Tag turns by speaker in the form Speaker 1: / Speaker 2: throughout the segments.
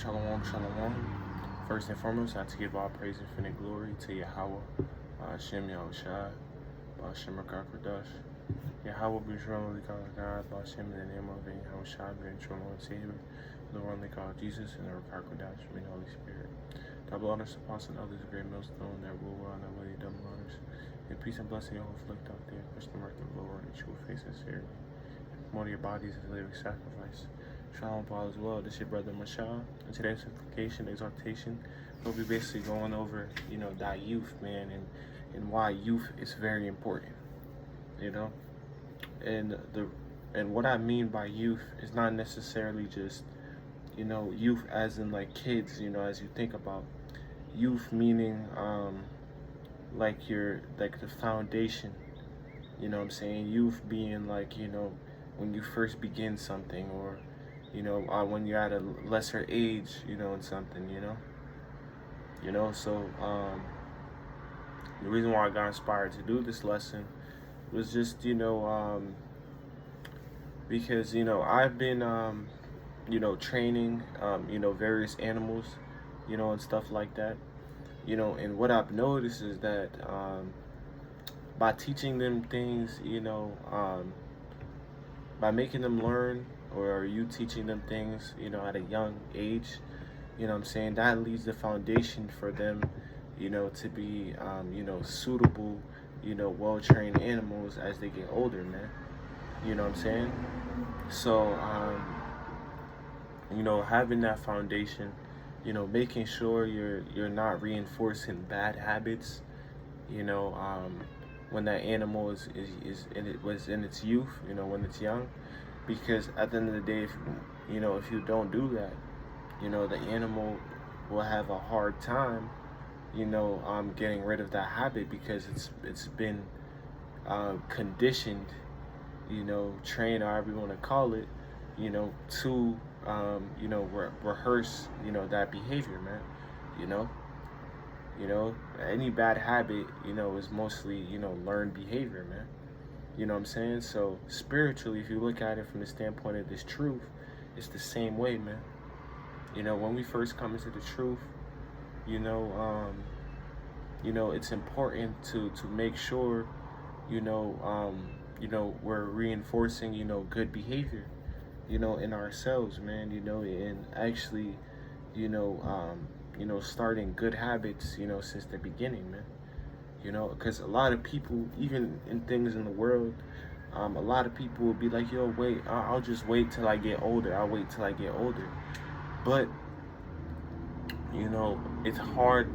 Speaker 1: Shalom, shalom. First and foremost, I have to give all praise and infinite glory to Yahweh, Hashem Yahushai, Hashem Rakakradash. Yahweh be Shalom, we call God, Hashem in the name of Yahushai, be the Lord and Savior, the one they call Jesus, and the Rakakradash, mean Holy Spirit. Double honors, apostles, and others, a great millstone that rule well on that way, double honors. And peace and blessing all reflect out there, push the mark of the Lord, that you will face sincerely. Promote your bodies as a living sacrifice. Shalom, Paul as well. This is your brother Mashal. In today's supplication, exhortation, we'll be basically going over, that youth, man, and why youth is very important, and what I mean by youth is not necessarily just, youth as in like kids, as you think about youth, meaning like the foundation, what I'm saying, youth being like, when you first begin something, or when you're at a lesser age, in something, so the reason why I got inspired to do this lesson was just, because, I've been, training, various animals, and stuff like that, and what I've noticed is that by teaching them things, by making them learn, or you teaching them things, at a young age, what I'm saying, that leads the foundation for them, to be, suitable, well-trained animals as they get older, man. What I'm saying? So, having that foundation, making sure you're not reinforcing bad habits, when that animal was in its youth, when it's young, because at the end of the day, if you don't do that, the animal will have a hard time, getting rid of that habit, because it's been conditioned, trained, or however you want to call it, to rehearse, that behavior, man. Any bad habit, is mostly, learned behavior, man. What I'm saying? So spiritually, if you look at it from the standpoint of this truth, it's the same way, man. When we first come into the truth, it's important to make sure, we're reinforcing, good behavior, in ourselves, man, and actually, starting good habits, since the beginning, man. Because a lot of people, even in things in the world, a lot of people will be like, yo, wait, I'll just wait till I get older. I'll wait till I get older. But, it's hard,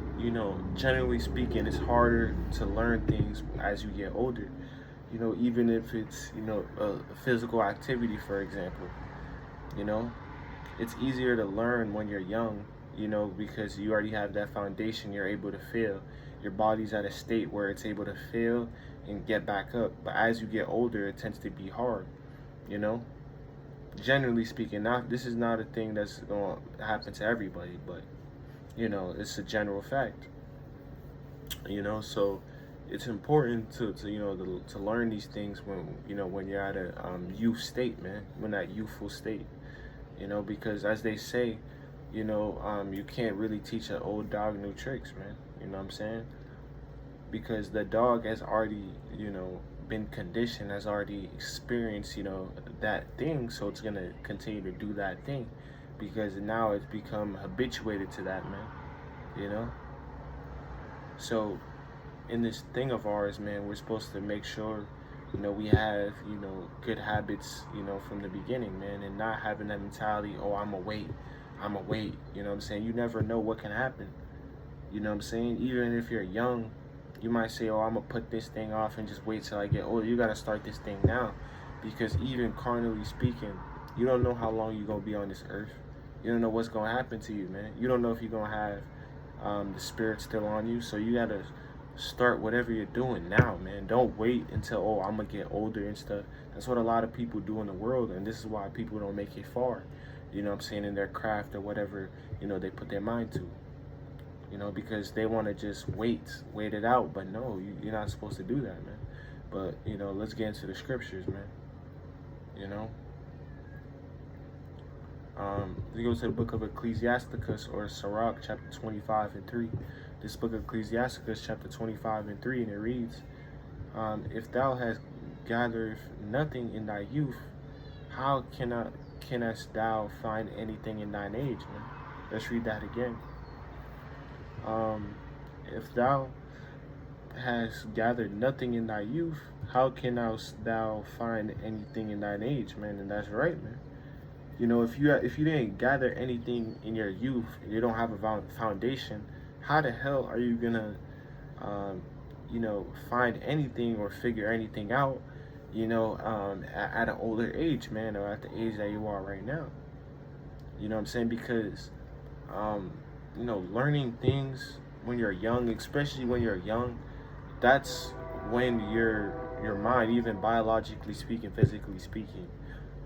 Speaker 1: generally speaking, it's harder to learn things as you get older. Even if it's, a physical activity, for example, it's easier to learn when you're young, because you already have that foundation. You're able to fail. Your body's at a state where it's able to fail and get back up. But as you get older, it tends to be hard, generally speaking. This is not a thing that's going to happen to everybody, but, it's a general fact, so it's important to learn these things when you're at a youth state, man, when that youthful state, because as they say, you can't really teach an old dog new tricks, man. What I'm saying? Because the dog has already, been conditioned, has already experienced, that thing, so it's gonna continue to do that thing, because now it's become habituated to that, man. So in this thing of ours, man, we're supposed to make sure, we have, good habits, from the beginning, man, and not having that mentality, oh, I'ma wait. You know what I'm saying? You never know what can happen. You know what I'm saying? Even if you're young, you might say, oh, I'm going to put this thing off and just wait till I get older. You got to start this thing now. Because even carnally speaking, you don't know how long you're going to be on this earth. You don't know what's going to happen to you, man. You don't know if you're going to have the spirit still on you. So you got to start whatever you're doing now, man. Don't wait until, oh, I'm going to get older and stuff. That's what a lot of people do in the world. And this is why people don't make it far. What I'm saying, in their craft or whatever, they put their mind to, because they want to just wait it out. But no, you're not supposed to do that, man. But, let's get into the scriptures, man. We go to the book of Ecclesiasticus, or Sirach, chapter 25 and 3. This book of Ecclesiasticus, chapter 25 and 3, and it reads, if thou hast gathered nothing in thy youth, how canst thou find anything in thine age, man? Let's read that again. If thou hast gathered nothing in thy youth, how canst thou find anything in thine age, man? And that's right, man. You know, if you didn't gather anything in your youth, you don't have a foundation, how the hell are you gonna, find anything or figure anything out, at an older age, man, or at the age that you are right now? You know what I'm saying? Because, learning things when you're young, especially when you're young, that's when your mind, even biologically speaking, physically speaking,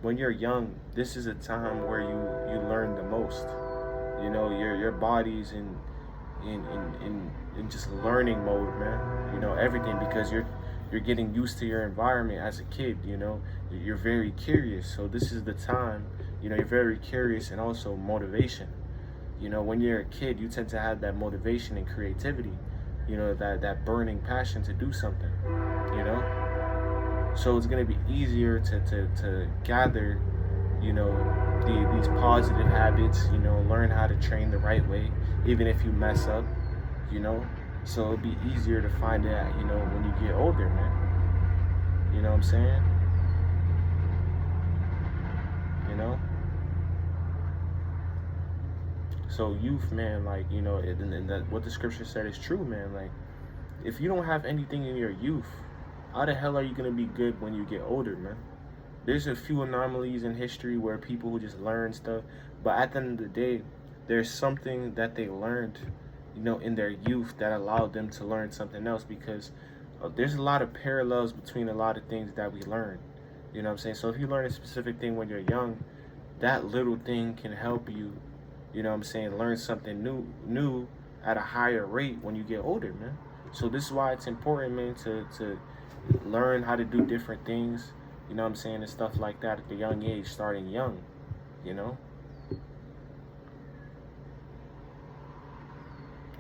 Speaker 1: when you're young, this is a time where you learn the most. You know, your body's in just learning mode, man. You know, everything, because you're getting used to your environment as a kid. You know, you're very curious, so this is the time. You know, you're very curious, and also motivation. You know, when you're a kid, you tend to have that motivation and creativity. You know, that burning passion to do something. You know. So it's going to be easier to gather, these positive habits, learn how to train the right way, even if you mess up, So it'll be easier to find that, when you get older, man. You know what I'm saying? You know? So youth, man, like, and that what the scripture said is true, man. Like, if you don't have anything in your youth, how the hell are you going to be good when you get older, man? There's a few anomalies in history where people who just learn stuff, but at the end of the day, there's something that they learned, in their youth that allowed them to learn something else, because there's a lot of parallels between a lot of things that we learn. You know what I'm saying? So if you learn a specific thing when you're young, that little thing can help you, learn something new at a higher rate when you get older, man. So this is why it's important, man, to learn how to do different things, and stuff like that at the young age, starting young,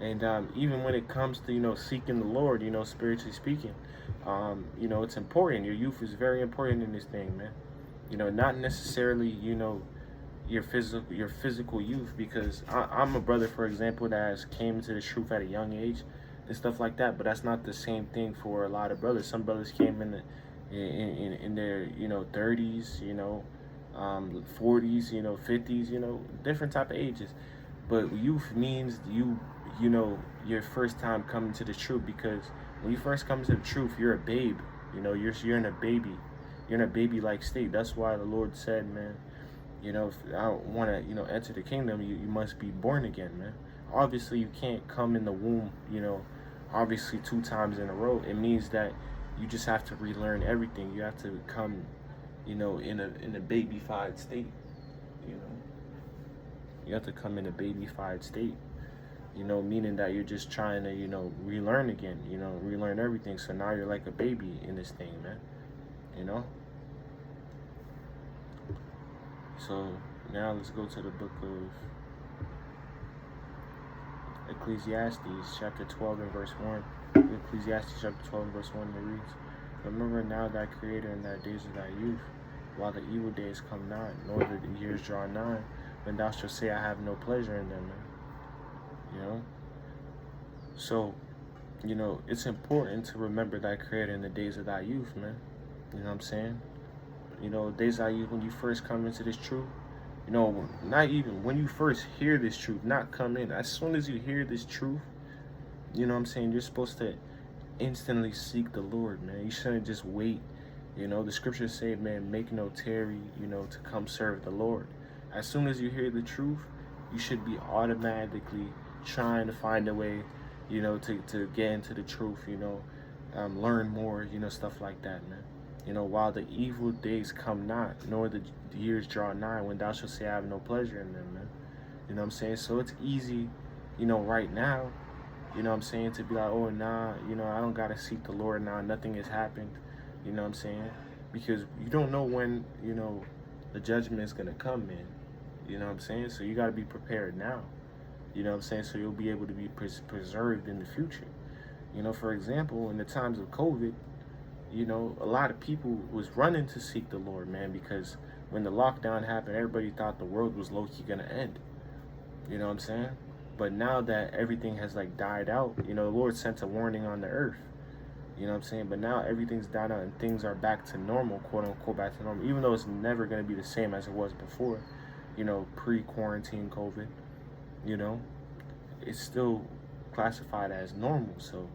Speaker 1: And even when it comes to, seeking the Lord, spiritually speaking, it's important. Your youth is very important in this thing, man. Not necessarily, your physical youth, because I'm a brother, for example, that has came into the truth at a young age and stuff like that, but that's not the same thing for a lot of brothers. Some brothers came in their 30s, 40s, 50s, different type of ages. But youth means your first time coming to the truth, because when you first come to the truth, you're a babe. You're in a baby. You're in a baby-like state. That's why the Lord said, man, if I want to, enter the kingdom, you must be born again, man. Obviously, you can't come in the womb, obviously 2 times in a row. It means that you just have to relearn everything. You have to come, in a babyfied state, You have to come in a babyfied state, meaning that you're just trying to, relearn again, relearn everything. So now you're like a baby in this thing, man, So now let's go to the book of Ecclesiastes, chapter 12 and verse 1. Ecclesiastes chapter 12 and verse 1, it reads, remember now thy Creator in thy days of thy youth, while the evil days come not, nor the years draw nigh, when thou shalt say, I have no pleasure in them, man. So, it's important to remember thy Creator in the days of thy youth, man. You know what I'm saying? Days of thy youth, when you first come into this truth, not even when you first hear this truth, not come in. As soon as you hear this truth, you're supposed to instantly seek the Lord, man. You shouldn't just wait. The scriptures say, man, make no tarry, to come serve the Lord. As soon as you hear the truth, you should be automatically trying to find a way, to get into the truth, learn more, stuff like that, man. While the evil days come not, nor the years draw nigh, when thou shalt say, I have no pleasure in them, man. You know what I'm saying? So it's easy, right now, to be like, oh, nah, I don't got to seek the Lord now. Nothing has happened, you know what I'm saying? Because you don't know when, the judgment is going to come, man. You know what I'm saying? So you got to be prepared now. You know what I'm saying? So you'll be able to be preserved in the future. You know, for example, in the times of COVID, you know, a lot of people was running to seek the Lord, man, because when the lockdown happened, everybody thought the world was low-key gonna end. You know what I'm saying? But now that everything has like died out, you know, the Lord sent a warning on the earth. You know what I'm saying? But now everything's died out and things are back to normal, quote unquote, back to normal. Even though it's never gonna be the same as it was before, you know, pre-quarantine COVID. You know, it's still classified as normal. So,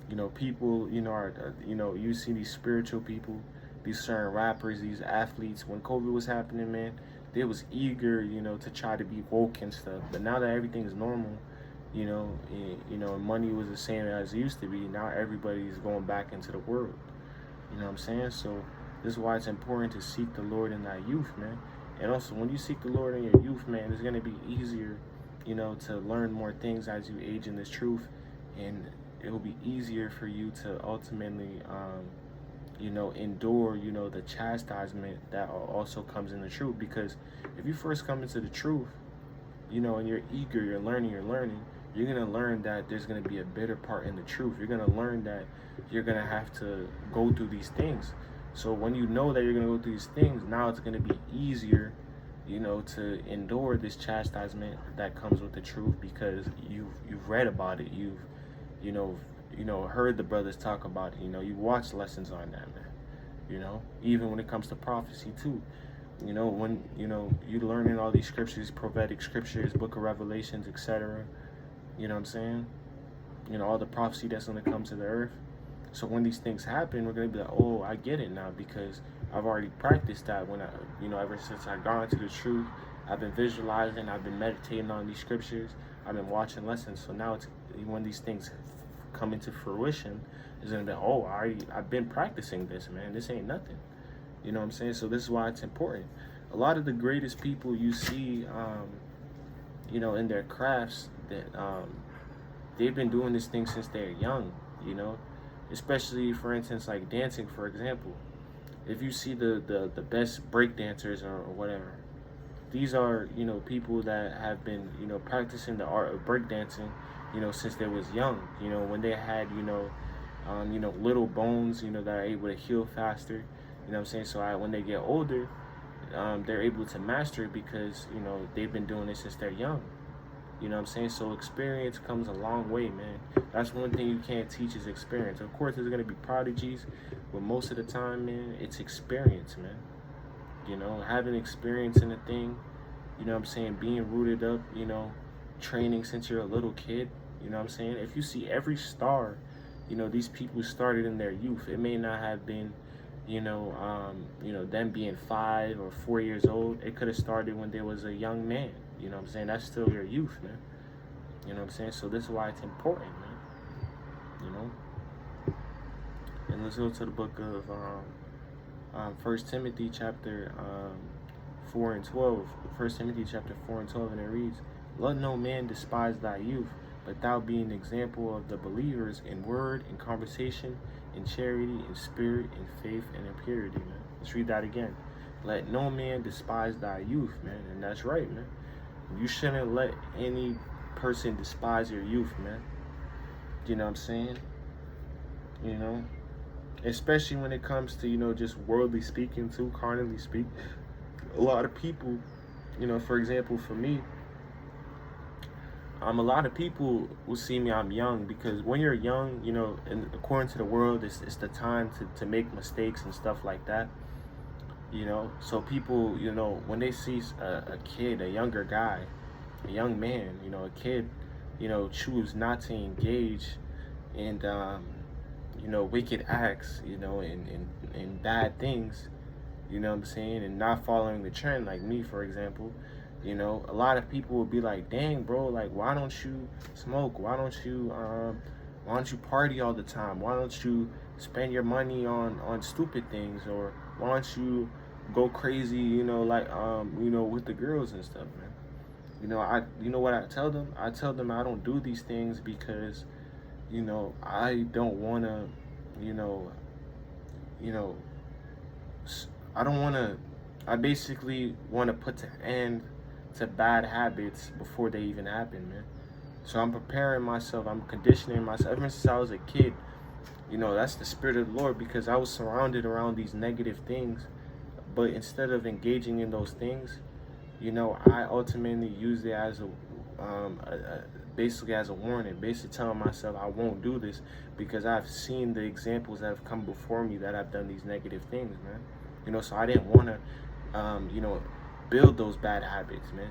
Speaker 1: you know, people, you know, you know, you see these spiritual people, these certain rappers, these athletes. When COVID was happening, man, they was eager, you know, to try to be woke and stuff. But now that everything is normal, you know, money was the same as it used to be. Now everybody's going back into the world. You know what I'm saying? So this is why it's important to seek the Lord in that youth, man. And also, when you seek the Lord in your youth, man, it's gonna be easier, you know, to learn more things as you age in this truth, and it will be easier for you to ultimately, you know, endure, you know, the chastisement that also comes in the truth. Because if you first come into the truth, you know, and you're eager, you're learning, you're gonna learn that there's gonna be a bitter part in the truth. You're gonna learn that you're gonna have to go through these things. So when you know that you're gonna go through these things, now it's gonna be easier, you know, to endure this chastisement that comes with the truth, because you've read about it, you know, heard the brothers talk about it. You know, you watched lessons on that, man. You know, even when it comes to prophecy too. You know, when you're learning all these scriptures, prophetic scriptures, Book of Revelations, etc. You know what I'm saying? You know, all the prophecy that's gonna come to the earth. So when these things happen, we're gonna be like, oh, I get it now, because I've already practiced that. When I, you know, ever since I got into the truth, I've been visualizing, I've been meditating on these scriptures, I've been watching lessons. So now it's when these things come into fruition, it's gonna be, oh, I've been practicing this, man. This ain't nothing. You know what I'm saying? So this is why it's important. A lot of the greatest people you see, you know, in their crafts, that they've been doing this thing since they're young. You know, especially for instance, like dancing, for example. If you see the best break dancers or whatever, these are, you know, people that have been, you know, practicing the art of breakdancing, you know, since they was young. You know, when they had, you know, little bones, you know, that are able to heal faster. You know what I'm saying? So when they get older, they're able to master it because, you know, they've been doing it since they're young. You know what I'm saying? So experience comes a long way, man. That's one thing you can't teach is experience. Of course, there's going to be prodigies, but most of the time, man, it's experience, man. You know, having experience in a thing, you know what I'm saying, being rooted up, you know, training since you're a little kid, you know what I'm saying? If you see every star, you know, these people started in their youth. It may not have been, you know, them being 5 or 4 years old. It could have started when they was a young man. You know what I'm saying? That's still your youth, man. You know what I'm saying? So this is why it's important, man. You know? And let's go to the book of 1 Timothy chapter 4 and 12. 1 Timothy chapter 4 and 12, and it reads, let no man despise thy youth, but thou be an example of the believers in word, in conversation, in charity, in spirit, in faith, and in purity, man. Let's read that again. Let no man despise thy youth, man. And that's right, man. You shouldn't let any person despise your youth, man. You know what I'm saying? You know? Especially when it comes to, you know, just worldly speaking too, carnally speaking. A lot of people, you know, for example, for me, a lot of people will see me, I'm young, because when you're young, you know, and according to the world, it's the time to make mistakes and stuff like that. You know, so people, you know, when they see a kid, a younger guy, a young man, you know, a kid, you know, choose not to engage in, you know, wicked acts, you know, and bad things, you know what I'm saying, and not following the trend, like me, for example, you know, a lot of people will be like, dang, bro, like, why don't you smoke? Why don't you party all the time? Why don't you spend your money on stupid things? Or why don't you go crazy, you know, like, you know, with the girls and stuff, man? You know what I tell them? I tell them I don't do these things because, you know, I don't want to, you know, I don't want to, I basically want to put to end to bad habits before they even happen, man. So I'm preparing myself, I'm conditioning myself ever since I was a kid. You know, that's the spirit of the Lord, because I was surrounded around these negative things. But instead of engaging in those things, you know, I ultimately used it as basically as a warning, basically telling myself I won't do this because I've seen the examples that have come before me that I've done these negative things, man. You know, so I didn't want to, you know, build those bad habits, man.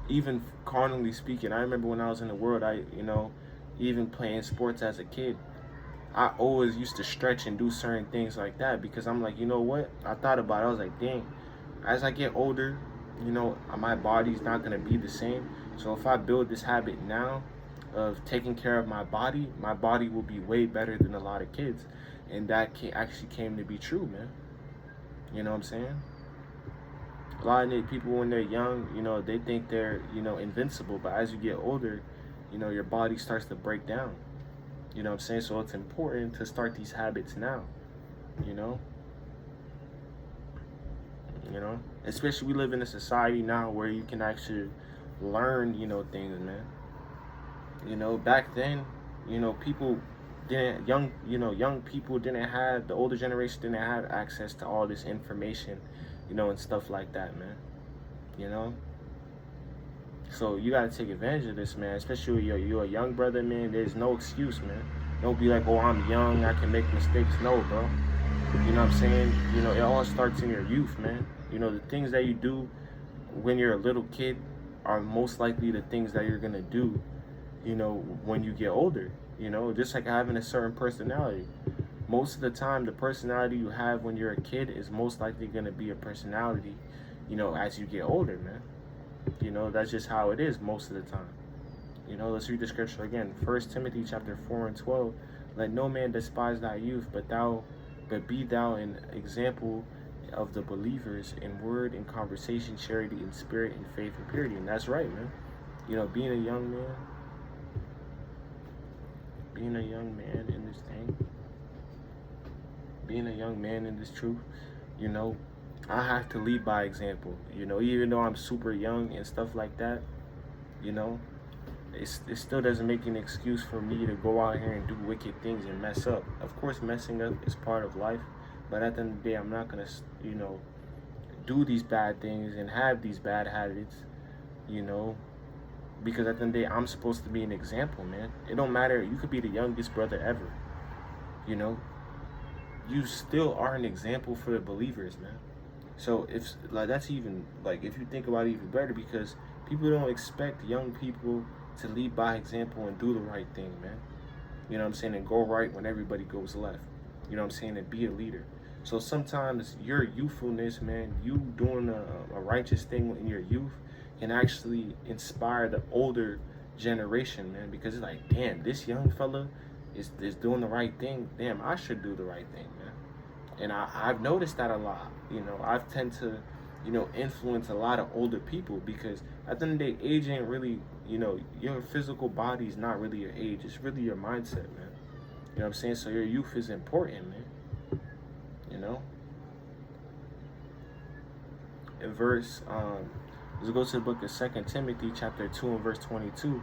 Speaker 1: Even carnally speaking, I remember when I was in the world, you know, even playing sports as a kid, I always used to stretch and do certain things like that because I'm like, you know what? I thought about it. I was like, dang, as I get older, you know, my body's not going to be the same. So if I build this habit now of taking care of my body will be way better than a lot of kids. And that actually came to be true, man. You know what I'm saying? A lot of people when they're young, you know, they think they're, you know, invincible. But as you get older, you know, your body starts to break down. You know what I'm saying? So it's important to start these habits now, you know? You know? Especially we live in a society now where you can actually learn, you know, things, man. You know, back then, you know, people didn't, young people didn't have, the older generation didn't have access to all this information, you know, and stuff like that, man. You know? So you gotta take advantage of this, man. Especially you're a young brother, man. There's no excuse, man. Don't be like, oh, I'm young, I can make mistakes. No, bro. You know what I'm saying? You know, it all starts in your youth, man. You know, the things that you do when you're a little kid are most likely the things that you're gonna do, you know, when you get older. You know, just like having a certain personality. Most of the time, the personality you have when you're a kid is most likely gonna be a personality, you know, as you get older, man. You know, that's just how it is most of the time. You know, let's read the scripture again. 1 Timothy chapter 4 and 12. Let no man despise thy youth, but be thou an example of the believers in word and conversation, charity and spirit and faith and purity. And that's right, man. You know, being a young man in this thing, being a young man in this truth, you know, I have to lead by example. You know, even though I'm super young and stuff like that, you know, it still doesn't make an excuse for me to go out here and do wicked things and mess up. Of course, messing up is part of life, but at the end of the day, I'm not gonna, you know, do these bad things and have these bad habits, you know, because at the end of the day, I'm supposed to be an example, man. It don't matter. You could be the youngest brother ever, you know. You still are an example for the believers, man. So if like that's even like if you think about it even better, because people don't expect young people to lead by example and do the right thing, man. You know what I'm saying? And go right when everybody goes left. You know what I'm saying? And be a leader. So sometimes your youthfulness, man, you doing a righteous thing in your youth can actually inspire the older generation, man, because it's like, damn, this young fella is doing the right thing. Damn, I should do the right thing, man. And I've noticed that a lot. You know, I've tend to, you know, influence a lot of older people because at the end of the day, age ain't really, you know, your physical body is not really your age. It's really your mindset, man. You know what I'm saying? So your youth is important, man. You know? In verse, let's go to the book of 2 Timothy chapter 2 and verse 22.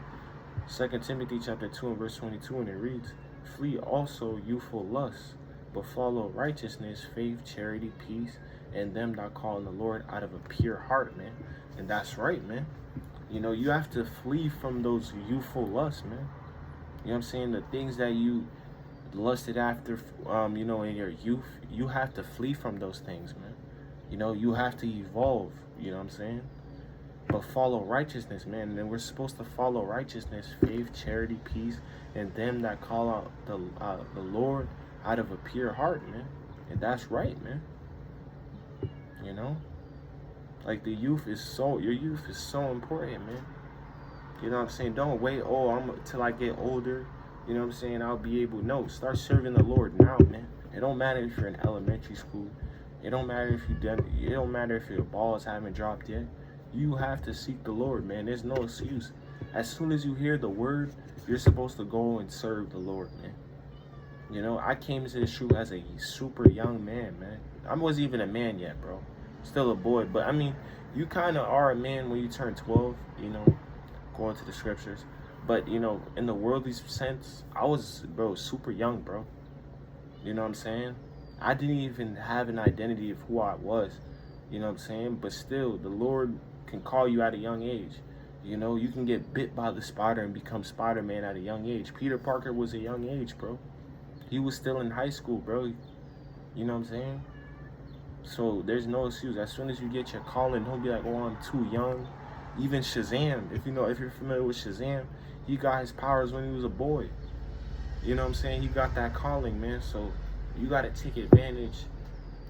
Speaker 1: 2 Timothy chapter 2 and verse 22, and it reads, flee also youthful lusts, but follow righteousness, faith, charity, peace, and them that call on the Lord out of a pure heart, man. And that's right, man. You know, you have to flee from those youthful lusts, man. You know what I'm saying? The things that you lusted after, you know, in your youth, you have to flee from those things, man. You know, you have to evolve, you know what I'm saying? But follow righteousness, man. And we're supposed to follow righteousness, faith, charity, peace, and them that call out the Lord out of a pure heart, man. And that's right, man. You know? Like your youth is so important, man. You know what I'm saying? Don't wait, till I get older, you know what I'm saying, I'll be able. No, start serving the Lord now, man. It don't matter if you're in elementary school. It don't matter if it don't matter if your balls haven't dropped yet. You have to seek the Lord, man. There's no excuse. As soon as you hear the word, you're supposed to go and serve the Lord, man. You know, I came into this truth as a super young man, man. I wasn't even a man yet, bro. Still a boy, but I mean, you kind of are a man when you turn 12, you know, going to the scriptures. But, you know, in the worldly sense, I was, bro, super young, bro. You know what I'm saying? I didn't even have an identity of who I was. You know what I'm saying? But still, the Lord can call you at a young age. You know, you can get bit by the spider and become Spider-Man at a young age. Peter Parker was a young age, bro. He was still in high school, bro. You know what I'm saying? So there's no excuse. As soon as you get your calling, don't be like, oh, I'm too young. Even Shazam, if you're familiar with Shazam, he got his powers when he was a boy. You know what I'm saying? He got that calling, man. So you got to take advantage,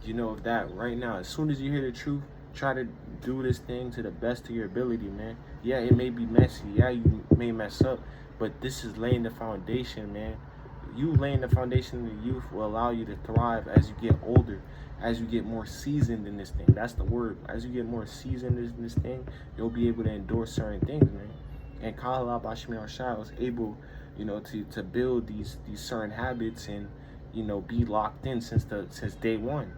Speaker 1: you know, of that right now. As soon as you hear the truth, try to do this thing to the best of your ability, man. Yeah, it may be messy. Yeah, you may mess up. But this is laying the foundation, man. You laying the foundation in the youth will allow you to thrive as you get older, as you get more seasoned in this thing. That's the word. As you get more seasoned in this thing, you'll be able to endure certain things, man. And Khalil Bashmi Arshad was able, you know, to build these certain habits and, you know, be locked in since day one.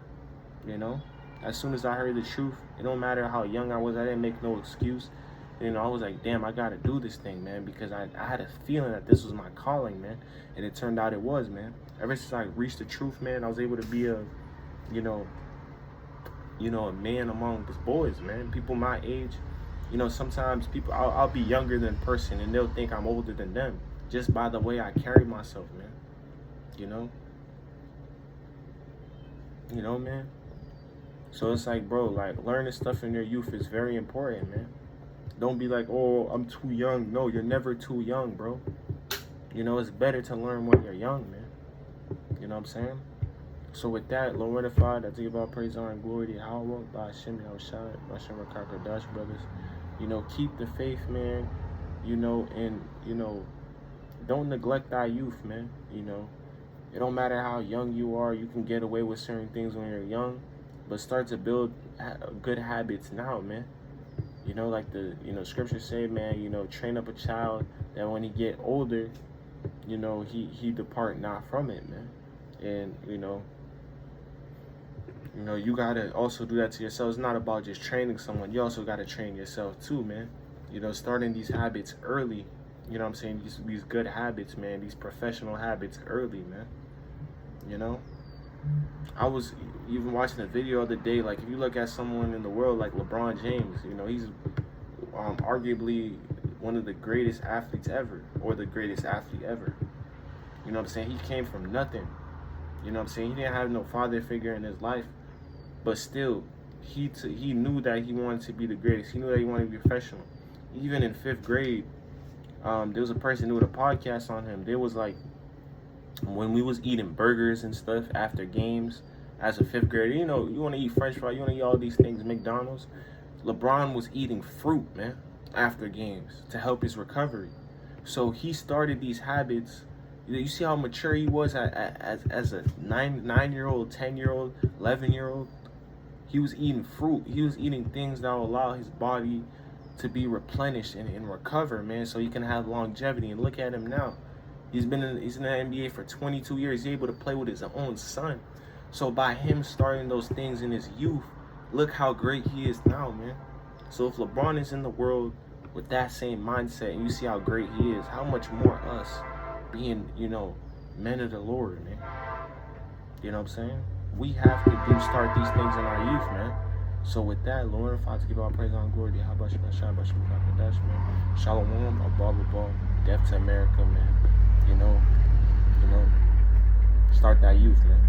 Speaker 1: You know, as soon as I heard the truth, it don't matter how young I was, I didn't make no excuse. You know, I was like, damn, I gotta do this thing, man, because I had a feeling that this was my calling, man, and it turned out it was, man. Ever since I reached the truth, man, I was able to be a, you know, a man among the boys, man. People my age, you know, sometimes people, I'll be younger than a person, and they'll think I'm older than them just by the way I carry myself, man. You know, man. So it's like, bro, like, learning stuff in your youth is very important, man. Don't be like, oh, I'm too young. No, you're never too young, bro. You know, it's better to learn when you're young, man. You know what I'm saying? So with that, Lord Ratified, I give all praise, honor, and glory to Yahweh, by Hashem, Yahushua, by Hashem, Rakaka, Dash brothers. You know, keep the faith, man. You know, and, you know, don't neglect thy youth, man. You know, it don't matter how young you are. You can get away with certain things when you're young, but start to build good habits now, man. You know, like the, you know, scriptures say, man, you know, train up a child that when he get older, you know, he depart not from it, man. And, you know, you gotta also do that to yourself. It's not about just training someone. You also gotta train yourself too, man. You know, starting these habits early. You know what I'm saying? These good habits, man. These professional habits early, man. You know? I was even watching a video the other day, like, if you look at someone in the world like LeBron James, you know, he's arguably one of the greatest athletes ever, or the greatest athlete ever. You know what I'm saying? He came from nothing. You know what I'm saying? He didn't have no father figure in his life, but still, he knew that he wanted to be the greatest. He knew that he wanted to be professional. Even in 5th grade, there was a person who did a podcast on him. There was like, when we was eating burgers and stuff after games as a 5th grader, you know, you want to eat French fries, you want to eat all these things, McDonald's. LeBron was eating fruit, man, after games to help his recovery. So he started these habits. You see how mature he was as a 9-year-old, 10-year-old, 11-year-old. He was eating fruit. He was eating things that will allow his body to be replenished and recover, man, so he can have longevity. And look at him now. He's in the NBA for 22 years. He's able to play with his own son. So by him starting those things in his youth, look how great he is now, man. So if LeBron is in the world with that same mindset, and you see how great he is, how much more us being, you know, men of the Lord, man. You know what I'm saying? We have to start these things in our youth, man. So with that, Lord, if I to give all praise and glory to Yahweh, man. Shalom, above, death to America, man. You know, start that youth, man.